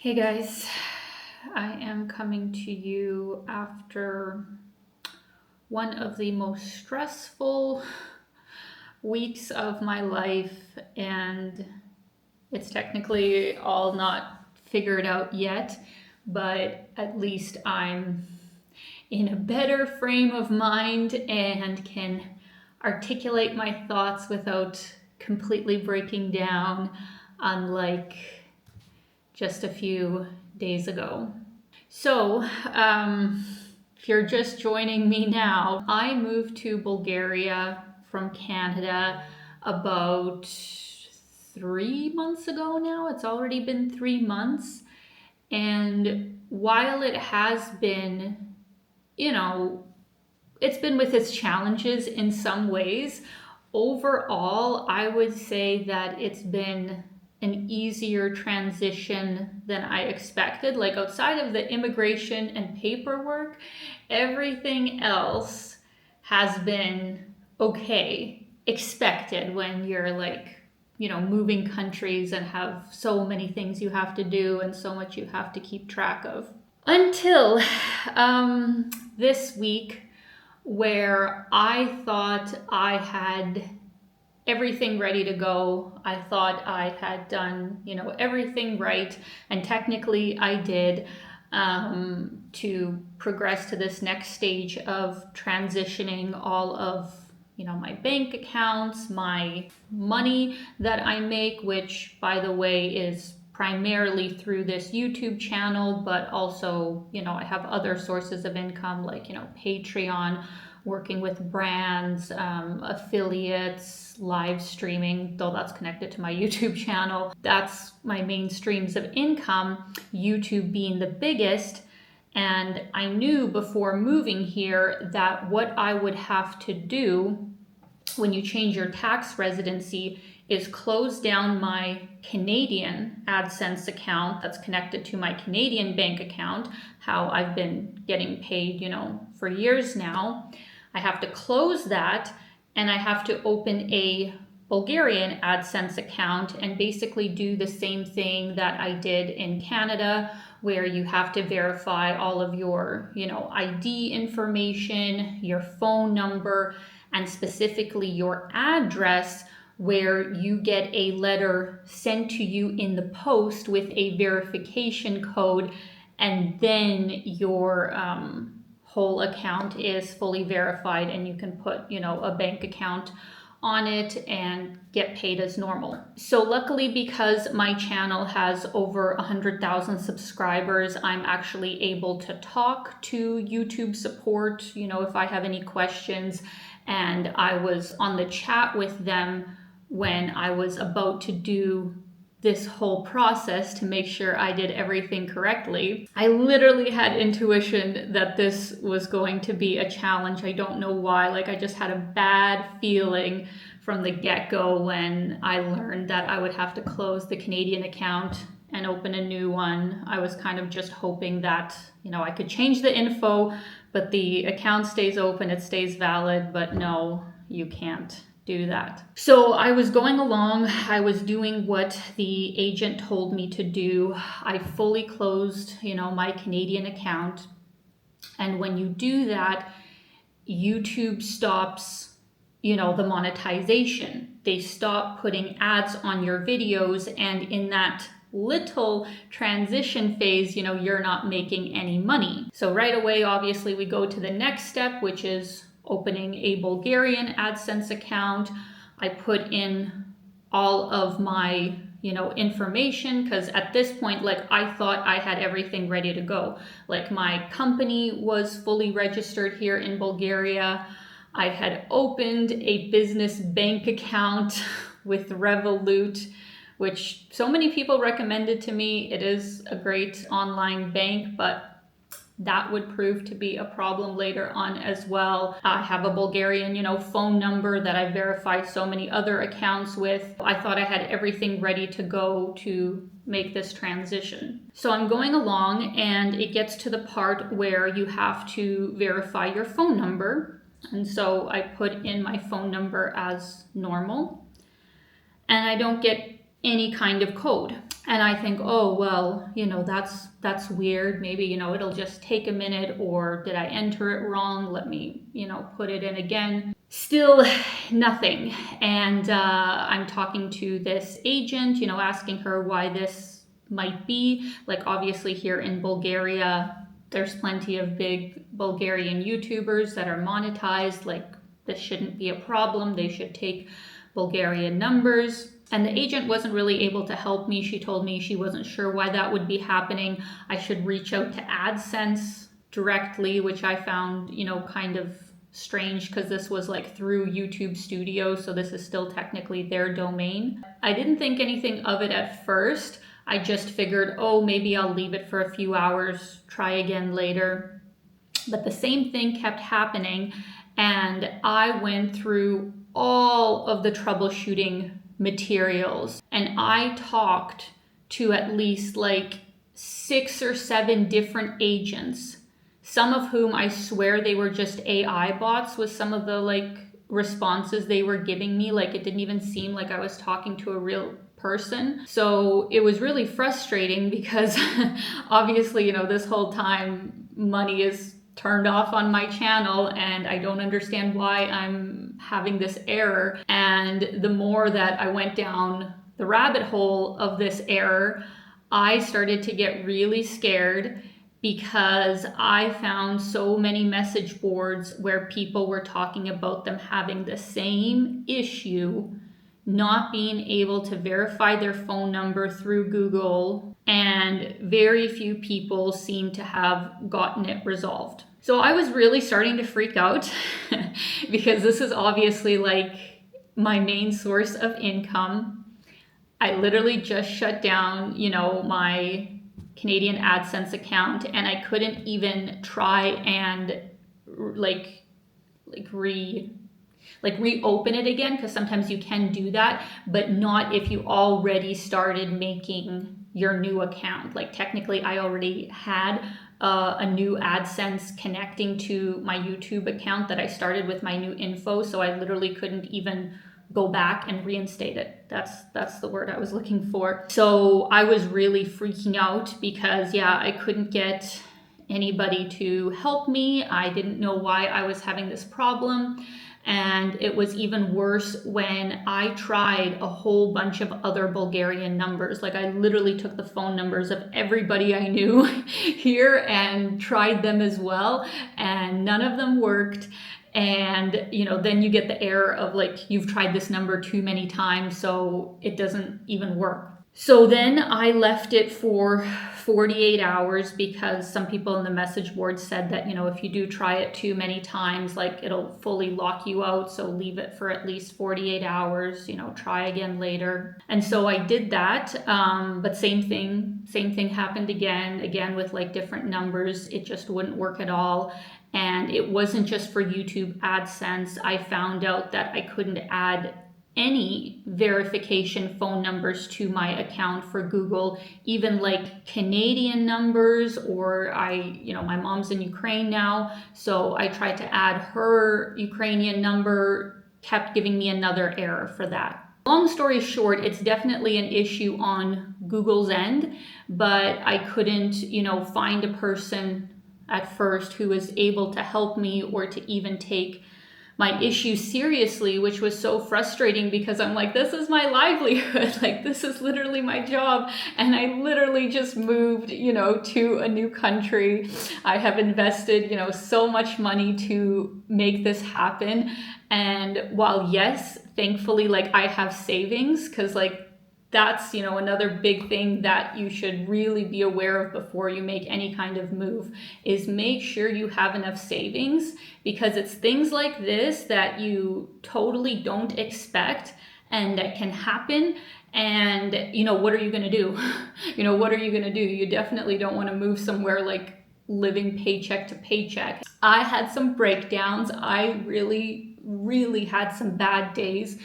Hey guys, I am coming to you after one of the most stressful weeks of my life, and it's technically all not figured out yet, but at least I'm in a better frame of mind and can articulate my thoughts without completely breaking down, unlike just a few days ago. So, if you're just joining me now, I moved to Bulgaria from Canada about 3 months ago now. It's already been 3 months. And while it has been, you know, it's been with its challenges in some ways, overall, I would say that it's been an easier transition than I expected. Like outside of the immigration and paperwork, everything else has been okay, expected when you're moving countries and have so many things you have to do and so much you have to keep track of. Until this week, where I thought I had everything ready to go. I thought I had done, everything right. And technically I did, to progress to this next stage of transitioning all of, my bank accounts, my money that I make, which by the way is primarily through this YouTube channel, but also, I have other sources of income like, Patreon, working with brands, affiliates, live streaming, though that's connected to my YouTube channel. That's my main streams of income, YouTube being the biggest. And I knew before moving here that what I would have to do when you change your tax residency is close down my Canadian AdSense account that's connected to my Canadian bank account, how I've been getting paid, for years now. I have to close that, and I have to open a Bulgarian AdSense account and basically do the same thing that I did in Canada, where you have to verify all of your, ID information, your phone number, and specifically your address, where you get a letter sent to you in the post with a verification code, and then your whole account is fully verified and you can put, a bank account on it and get paid as normal. So luckily, because my channel has over 100,000 subscribers, I'm actually able to talk to YouTube support, if I have any questions. And I was on the chat with them when I was about to do this whole process to make sure I did everything correctly. I literally had intuition that this was going to be a challenge. I don't know why. I just had a bad feeling from the get-go when I learned that I would have to close the Canadian account and open a new one. I was kind of just hoping that, I could change the info, but the account stays open, it stays valid, but no, you can't do that. So I was going along, I was doing what the agent told me to do. I fully closed, my Canadian account. And when you do that, YouTube stops, the monetization. They stop putting ads on your videos, and in that little transition phase, you're not making any money. So right away, obviously, we go to the next step, which is opening a Bulgarian AdSense account. I put in all of my, information, because at this point, I thought I had everything ready to go. My company was fully registered here in Bulgaria. I had opened a business bank account with Revolut, which so many people recommended to me. It is a great online bank, but that would prove to be a problem later on as well. I have a Bulgarian, phone number that I verified so many other accounts with. I thought I had everything ready to go to make this transition. So I'm going along, and it gets to the part where you have to verify your phone number. And so I put in my phone number as normal, and I don't get any kind of code. And I think, oh, well, that's weird. Maybe, it'll just take a minute, or did I enter it wrong? Let me, put it in again. Still nothing. And I'm talking to this agent, asking her why this might be. Like, obviously here in Bulgaria, there's plenty of big Bulgarian YouTubers that are monetized. Like, this shouldn't be a problem. They should take Bulgarian numbers. And the agent wasn't really able to help me. She told me she wasn't sure why that would be happening. I should reach out to AdSense directly, which I found, kind of strange, because this was like through YouTube Studio, so this is still technically their domain. I didn't think anything of it at first. I just figured, oh, maybe I'll leave it for a few hours, try again later. But the same thing kept happening, and I went through all of the troubleshooting materials, and I talked to at least like 6 or 7 different agents, some of whom I swear they were just AI bots with some of the like responses they were giving me. Like, it didn't even seem like I was talking to a real person. So it was really frustrating because obviously, this whole time money is turned off on my channel, and I don't understand why I'm having this error. And the more that I went down the rabbit hole of this error, I started to get really scared, because I found so many message boards where people were talking about them having the same issue, not being able to verify their phone number through Google, and very few people seem to have gotten it resolved. So I was really starting to freak out because this is obviously like my main source of income. I literally just shut down, my Canadian AdSense account, and I couldn't even try and reopen it again, because sometimes you can do that, but not if you already started making your new account. Like, technically I already had a new AdSense connecting to my YouTube account that I started with my new info, so I literally couldn't even go back and reinstate it. That's the word I was looking for. So I was really freaking out because, I couldn't get anybody to help me. I didn't know why I was having this problem. And it was even worse when I tried a whole bunch of other Bulgarian numbers. Like, I literally took the phone numbers of everybody I knew here and tried them as well, and none of them worked. And, then you get the error of like, you've tried this number too many times, so it doesn't even work. So then I left it for 48 hours, because some people in the message board said that, if you do try it too many times, like, it'll fully lock you out. So leave it for at least 48 hours, try again later. And so I did that. But same thing happened again with like different numbers. It just wouldn't work at all. And it wasn't just for YouTube AdSense. I found out that I couldn't add any verification phone numbers to my account for Google, even like Canadian numbers, or my mom's in Ukraine now, so I tried to add her Ukrainian number, kept giving me another error for that. Long story short, it's definitely an issue on Google's end, but I couldn't, find a person at first who was able to help me or to even take my issue seriously, which was so frustrating, because I'm like, this is my livelihood. Like, this is literally my job. And I literally just moved, to a new country. I have invested, so much money to make this happen. And while, yes, thankfully, like, I have savings, because like, that's, another big thing that you should really be aware of before you make any kind of move, is make sure you have enough savings, because it's things like this that you totally don't expect and that can happen. And, what are you going to do? What are you going to do? You definitely don't want to move somewhere like living paycheck to paycheck. I had some breakdowns. I really, really had some bad days,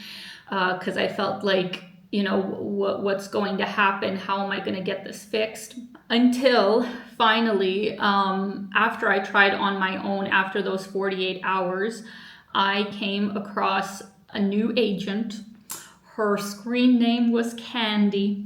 because I felt like, what's going to happen? How am I going to get this fixed? Until finally, after I tried on my own, after those 48 hours, I came across a new agent. Her screen name was Candy.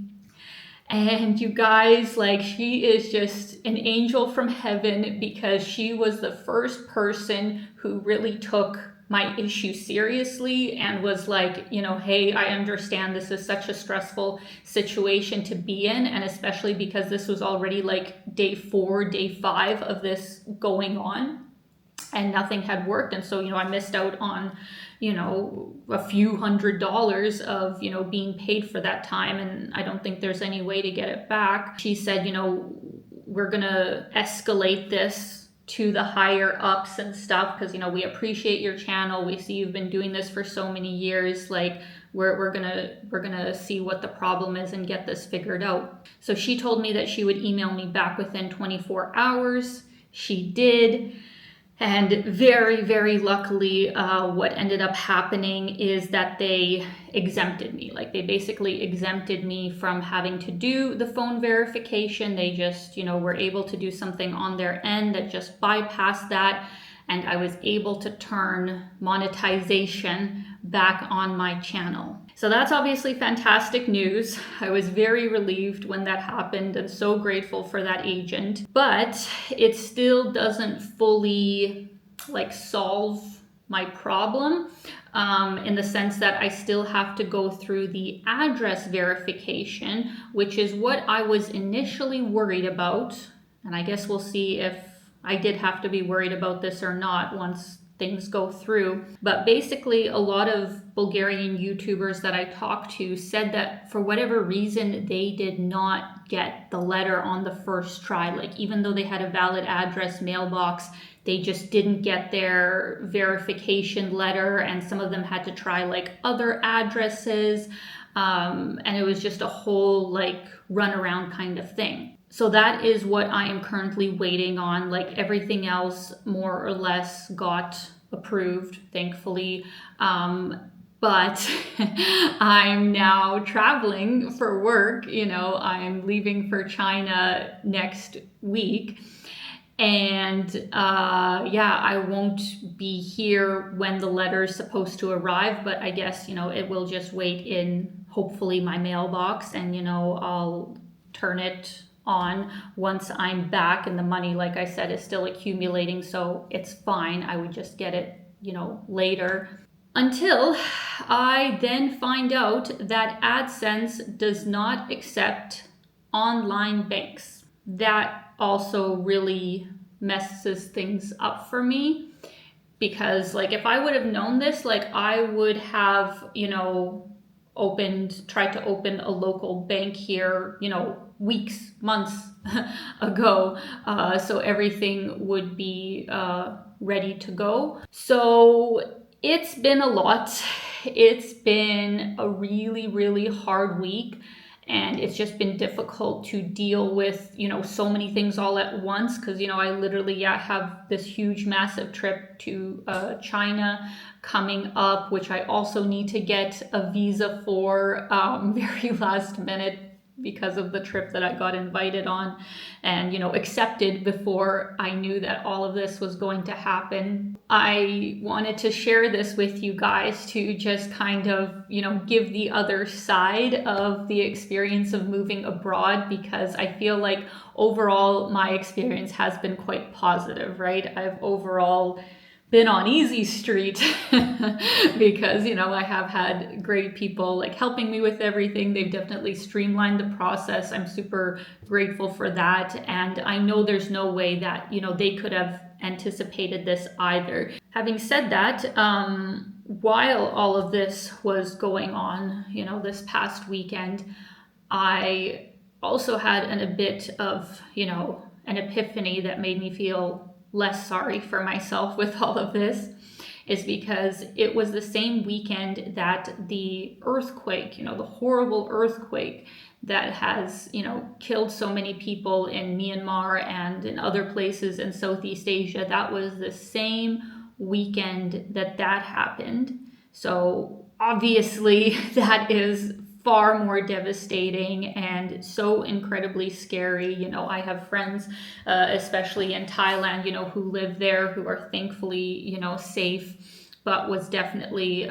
And you guys, like, she is just an angel from heaven because she was the first person who really took my issue seriously and was like, hey, I understand this is such a stressful situation to be in. And especially because this was already like day 4, day 5 of this going on and nothing had worked. And so, I missed out on, a few $100s of, being paid for that time. And I don't think there's any way to get it back. She said, we're going to escalate this to the higher ups and stuff because, we appreciate your channel. We see you've been doing this for so many years. Like, we're gonna see what the problem is and get this figured out. So she told me that she would email me back within 24 hours. She did. And very, very luckily, what ended up happening is that they exempted me. Like, they basically exempted me from having to do the phone verification. They just, were able to do something on their end that just bypassed that. And I was able to turn monetization back on my channel. So that's obviously fantastic news. I was very relieved when that happened and so grateful for that agent. But it still doesn't fully solve my problem in the sense that I still have to go through the address verification, which is what I was initially worried about. And I guess we'll see if I did have to be worried about this or not once things go through. But basically, a lot of Bulgarian YouTubers that I talked to said that for whatever reason, they did not get the letter on the first try. Like, even though they had a valid address mailbox, they just didn't get their verification letter. And some of them had to try other addresses. And it was just a whole runaround kind of thing. So that is what I am currently waiting on. Everything else more or less got approved, thankfully. But I'm now traveling for work. I'm leaving for China next week. And I won't be here when the letter is supposed to arrive, but I guess, it will just wait in hopefully my mailbox, and, I'll turn it on once I'm back, and the money, like I said, is still accumulating, so it's fine. I would just get it, later. Until I then find out that AdSense does not accept online banks. That also really messes things up for me, because if I would have known this, I would have, tried to open a local bank here, weeks, months ago, so everything would be ready to go. So it's been a lot. It's been a really, really hard week. And it's just been difficult to deal with, so many things all at once. Because, I literally have this huge, massive trip to China coming up, which I also need to get a visa for very last minute because of the trip that I got invited on and, accepted before I knew that all of this was going to happen. I wanted to share this with you guys to just kind of, give the other side of the experience of moving abroad, because I feel like overall my experience has been quite positive, right? I've overall been on easy street because, I have had great people helping me with everything. They've definitely streamlined the process. I'm super grateful for that. And I know there's no way that, they could have anticipated this either. Having said that, while all of this was going on, this past weekend, I also had a bit of, an epiphany that made me feel less sorry for myself with all of this, is because it was the same weekend that the earthquake, the horrible earthquake that has, killed so many people in Myanmar and in other places in Southeast Asia. That was the same weekend that happened. So obviously that is far more devastating and so incredibly scary. I have friends, especially in Thailand, who live there, who are thankfully, safe, but was definitely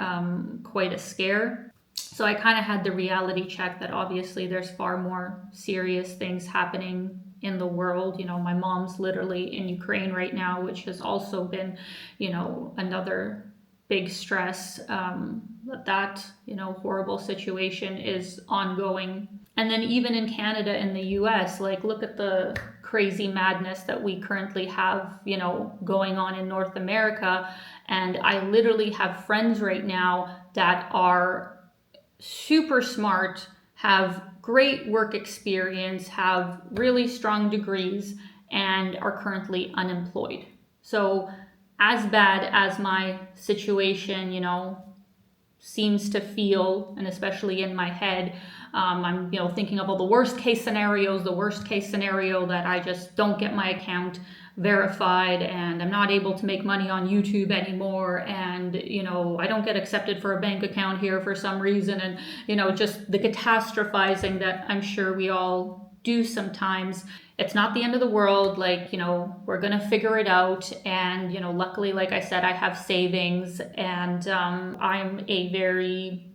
quite a scare. So I kind of had the reality check that obviously there's far more serious things happening in the world. You know, my mom's literally in Ukraine right now, which has also been, you know, another big stress. That, you know, horrible situation is ongoing. And then even in Canada and the US, like, look at the crazy madness that we currently have, you know, going on in North America. And I literally have friends right now that are super smart, have great work experience, have really strong degrees, and are currently unemployed. So, as bad as my situation, you know, seems to feel, and especially in my head, I'm, you know, thinking of all the worst case scenarios. The worst case scenario that I just don't get my account verified and I'm not able to make money on YouTube anymore, and, you know, I don't get accepted for a bank account here for some reason, and, you know, just the catastrophizing that I'm sure we all do sometimes. It's not the end of the world. Like, you know, we're gonna figure it out. And, you know, luckily, like I said, I have savings, and I'm a very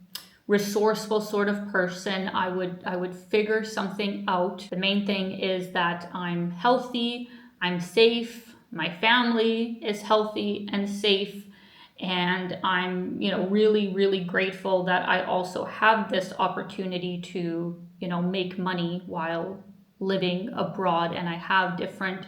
resourceful sort of person. I would figure something out. The main thing is that I'm healthy, I'm safe, my family is healthy and safe, and I'm, you know, really, really grateful that I also have this opportunity to, you know, make money while living abroad, and I have different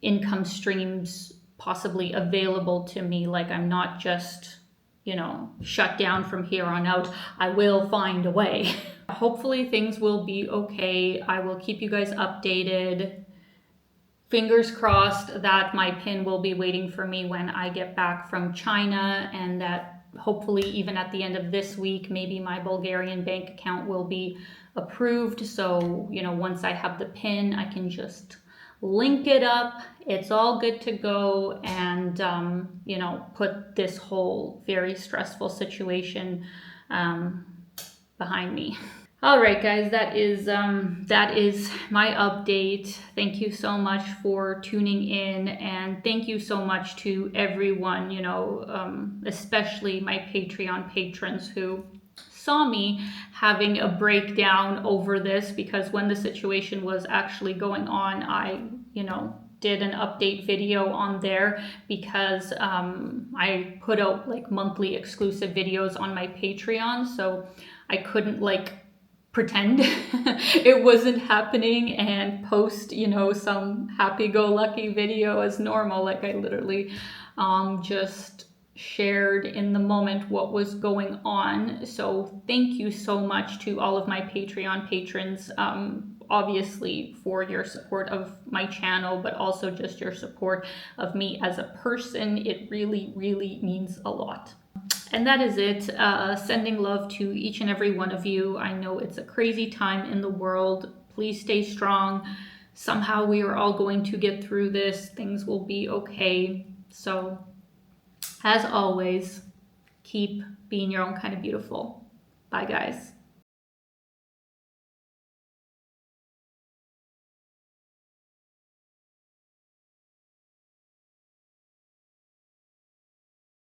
income streams possibly available to me. Like, I'm not just, you know, shut down from here on out. I will find a way. Hopefully things will be okay. I will keep you guys updated. Fingers crossed that my PIN will be waiting for me when I get back from China, and that hopefully even at the end of this week, maybe my Bulgarian bank account will be approved. So, you know, once I have the PIN, I can just link it up. It's all good to go, and, you know, put this whole very stressful situation behind me. All right, guys, that is my update. Thank you so much for tuning in, and thank you so much to everyone, you know, especially my Patreon patrons who saw me having a breakdown over this, because when the situation was actually going on, I, you know, did an update video on there, because I put out like monthly exclusive videos on my Patreon, so I couldn't like pretend it wasn't happening and post, you know, some happy-go-lucky video as normal. Like, I literally just shared in the moment what was going on. So thank you so much to all of my Patreon patrons, obviously for your support of my channel, but also just your support of me as a person. It really, really means a lot. And that is it. Sending love to each and every one of you. I know it's a crazy time in the world. Please stay strong. Somehow we are all going to get through this. Things will be okay. So, as always, keep being your own kind of beautiful. Bye, guys.